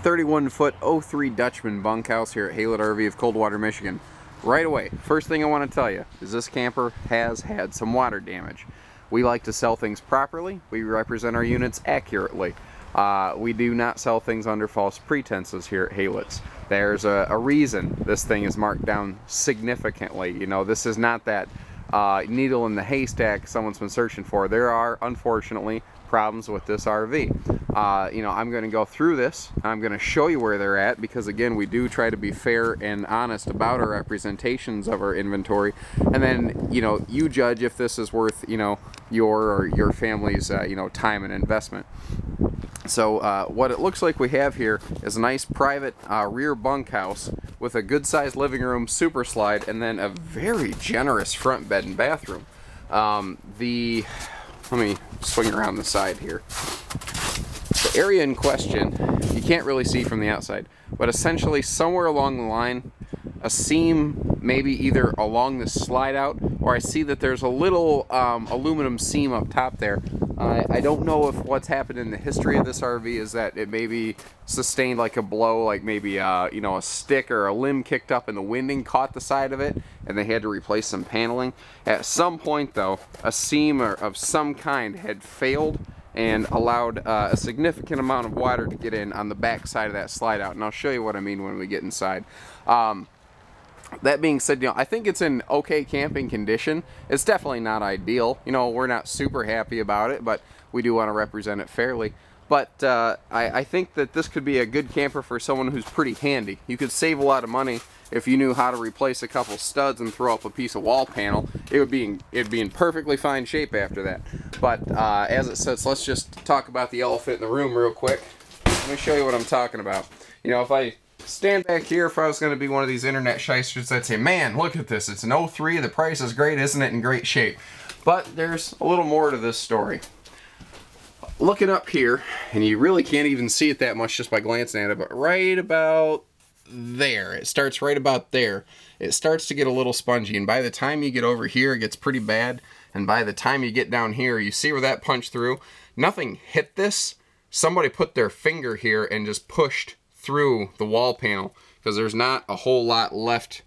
31-foot 03 Dutchmen bunkhouse here at Haylet RV of Coldwater, Michigan. Right away, first thing I want to tell you is this camper has had some water damage. We like to sell things properly. We represent our units accurately. We do not sell things under false pretenses here at Haylet's. There's a reason this thing is marked down significantly. You know, this is not that needle in the haystack someone's been searching for. There are, unfortunately, problems with this RV. You know, I'm going to go through this. I'm going to show you where they're at because, again, we do try to be fair and honest about our representations of our inventory. And then, you know, you judge if this is worth, you know, your or your family's, you know, time and investment. So what it looks like we have here is a nice private rear bunkhouse with a good-sized living room, super slide, and then a very generous front bed and bathroom. Let me swing around the side here. The area in question, you can't really see from the outside, but essentially somewhere along the line, a seam maybe either along the slide out, or I see that there's a little aluminum seam up top there. I don't know if what's happened in the history of this RV is that it maybe sustained like a blow, like maybe you know, a stick or a limb kicked up and the winding caught the side of it and they had to replace some paneling. At some point though, a seam of some kind had failed and allowed a significant amount of water to get in on the back side of that slide out, and I'll show you what I mean when we get inside. That being said, you know, I think it's in okay camping condition. It's definitely not ideal. You know, we're not super happy about it, but we do want to represent it fairly. But I think that this could be a good camper for someone who's pretty handy. You could save a lot of money if you knew how to replace a couple studs and throw up a piece of wall panel. It'd be in perfectly fine shape after that. But as it sits, let's just talk about the elephant in the room real quick. Let me show you what I'm talking about. You know, if I stand back here, if I was going to be one of these internet shysters, I'd say, man, look at this. It's an 03. The price is great. Isn't it in great shape? But there's a little more to this story. Looking up here, and you really can't even see it that much just by glancing at it, but right about there, it starts right about there. It starts to get a little spongy, and by the time you get over here, it gets pretty bad. And by the time you get down here, you see where that punched through? Nothing hit this. Somebody put their finger here and just pushed through the wall panel because there's not a whole lot left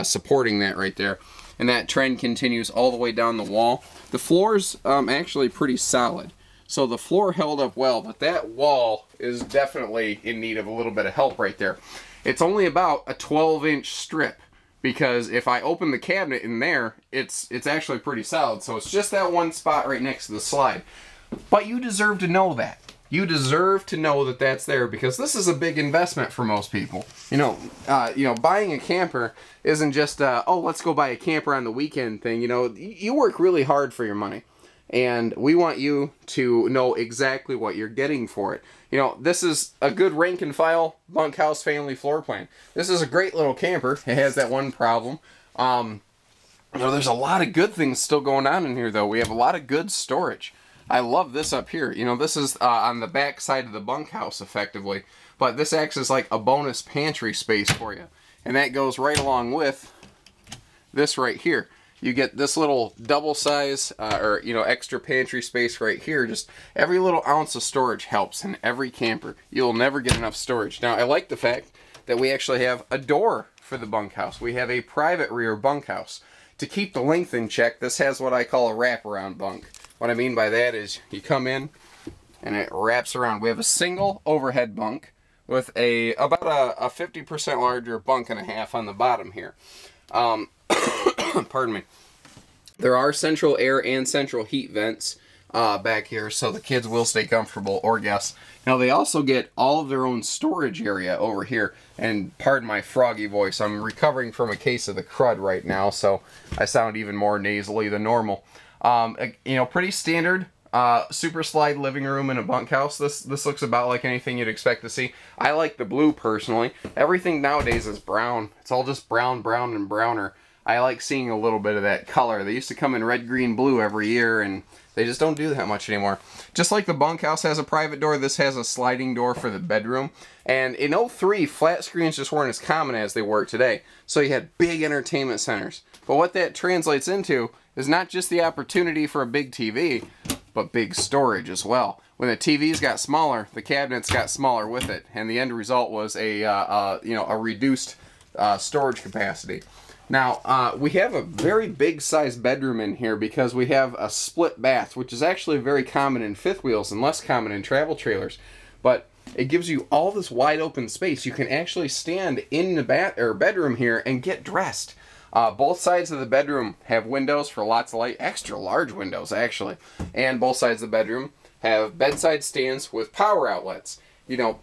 supporting that right there, and that trend continues all the way down the wall. The floor's actually pretty solid, so the floor held up well, but that wall is definitely in need of a little bit of help right there. It's only about a 12-inch strip, because if I open the cabinet in there, it's actually pretty solid. So it's just that one spot right next to the slide. But you deserve to know that. You deserve to know that that's there, because this is a big investment for most people. You know, buying a camper isn't just oh, let's go buy a camper on the weekend thing. You know, you work really hard for your money, and we want you to know exactly what you're getting for it. You know, this is a good rank and file bunkhouse family floor plan. This is a great little camper. It has that one problem. You know, there's a lot of good things still going on in here though. We have a lot of good storage. I love this up here. You know, this is on the back side of the bunkhouse effectively, but this acts as like a bonus pantry space for you. And that goes right along with this right here. You get this little double size or, you know, extra pantry space right here. Just every little ounce of storage helps in every camper. You'll never get enough storage. Now, I like the fact that we actually have a door for the bunkhouse. We have a private rear bunkhouse. To keep the length in check, this has what I call a wraparound bunk. What I mean by that is you come in and it wraps around. We have a single overhead bunk with about a 50% larger bunk and a half on the bottom here. Pardon me. There are central air and central heat vents back here, so the kids will stay comfortable, or guests. Now they also get all of their own storage area over here. And pardon my froggy voice, I'm recovering from a case of the crud right now, so I sound even more nasally than normal. You know, pretty standard super slide living room in a bunkhouse. This looks about like anything you'd expect to see. I like the blue personally. Everything nowadays is brown. It's all just brown, brown, and browner. I like seeing a little bit of that color. They used to come in red, green, blue every year, and they just don't do that much anymore. Just like the bunkhouse has a private door, this has a sliding door for the bedroom. And in 03, flat screens just weren't as common as they were today. So you had big entertainment centers. But what that translates into is not just the opportunity for a big TV, but big storage as well. When the TVs got smaller, the cabinets got smaller with it, and the end result was a reduced storage capacity. Now, we have a very big sized bedroom in here because we have a split bath, which is actually very common in fifth wheels and less common in travel trailers. But it gives you all this wide open space. You can actually stand in the bedroom here and get dressed. Both sides of the bedroom have windows for lots of light, extra large windows actually. And both sides of the bedroom have bedside stands with power outlets. You know,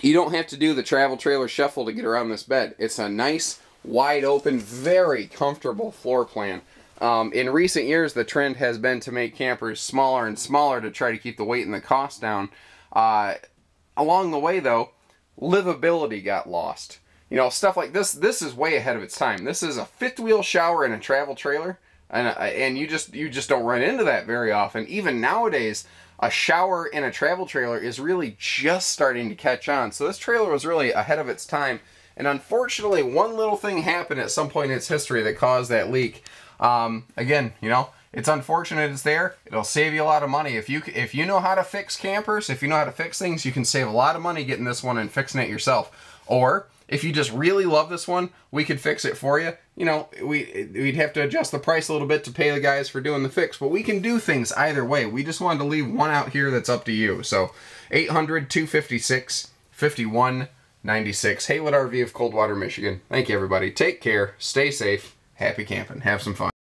you don't have to do the travel trailer shuffle to get around this bed. It's a nice, wide open, very comfortable floor plan. In recent years, the trend has been to make campers smaller and smaller to try to keep the weight and the cost down. Along the way, though, livability got lost. You know, stuff like this is way ahead of its time. This is a fifth wheel shower in a travel trailer, and you just don't run into that very often. Even nowadays, a shower in a travel trailer is really just starting to catch on. So this trailer was really ahead of its time. And unfortunately, one little thing happened at some point in its history that caused that leak. Again, you know, it's unfortunate it's there. It'll save you a lot of money. If you know how to fix campers, if you know how to fix things, you can save a lot of money getting this one and fixing it yourself. Or if you just really love this one, we could fix it for you. You know, we'd have to adjust the price a little bit to pay the guys for doing the fix, but we can do things either way. We just wanted to leave one out here that's up to you. So 800-256-5196. Haylet RV of Coldwater, Michigan. Thank you, everybody. Take care. Stay safe. Happy camping. Have some fun.